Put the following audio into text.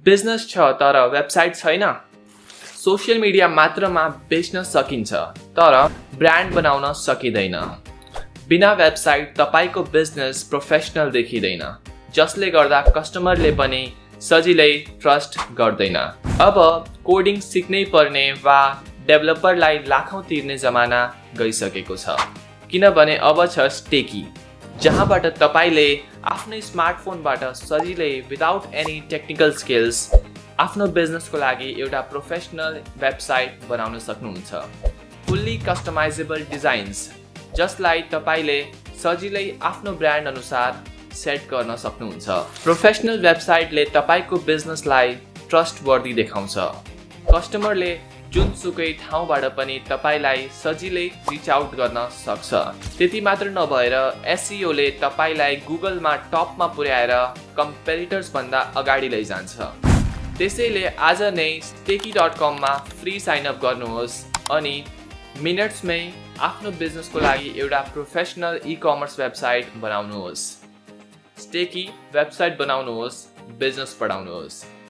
Business छ तर website छैन। सोशल मिडिया मात्रमा बेच्न सकिन्छ तर ब्रान्ड बनाउन सकिँदैन। बिना वेबसाइट तपाईको बिजनेस प्रोफेसनल देखिँदैन, जसले गर्दा कस्टमरले पनि सजिलै ट्रस्ट गर्दैन। अब कोडिङ सिक्नै पर्ने वा डेभलपरलाई लाखौं तिर्ने जमाना गइसकेको छ, किनभने अब छ स्टेकी, जहाँबाट तपाईले आफ्नै स्मार्टफोनबाट सजिलै विदाउट एनी टेक्निकल स्किल्स आफ्नो बिजनेसको लागि एउटा प्रोफेसनल वेबसाइट बनाउन सक्नुहुन्छ। फुल्ली कस्टमाइजेबल डिजाइन्स, जसलाई तपाईले सजिलै आफ्नो ब्रान्ड अनुसार सेट गर्न सक्नुहुन्छ। प्रोफेसनल वेबसाइटले तपाईको बिजनेसलाई ट्रस्टवर्दी देखाउँछ। कस्टमरले जुनसुकै ठाउँबाट पनि तपाईलाई सजिलै रिच आउट गर्न सक्छ। त्यति मात्र नभएर एसईओ ले तपाईलाई गुगलमा टपमा पुर्याएर कम्पिटिटर्स भन्दा अगाडि लैजान्छ। त्यसैले आज नै Steaki.com मा फ्री साइन अप गर्नुहोस् अनि मिनट्समै आफ्नो बिजनेसको लागि एउटा प्रोफेसनल ई-कमर्स वेबसाइट बनाउनुहोस्। Steaki वेबसाइट बनाउनुहोस्, बिजनेस बढाउनुहोस्।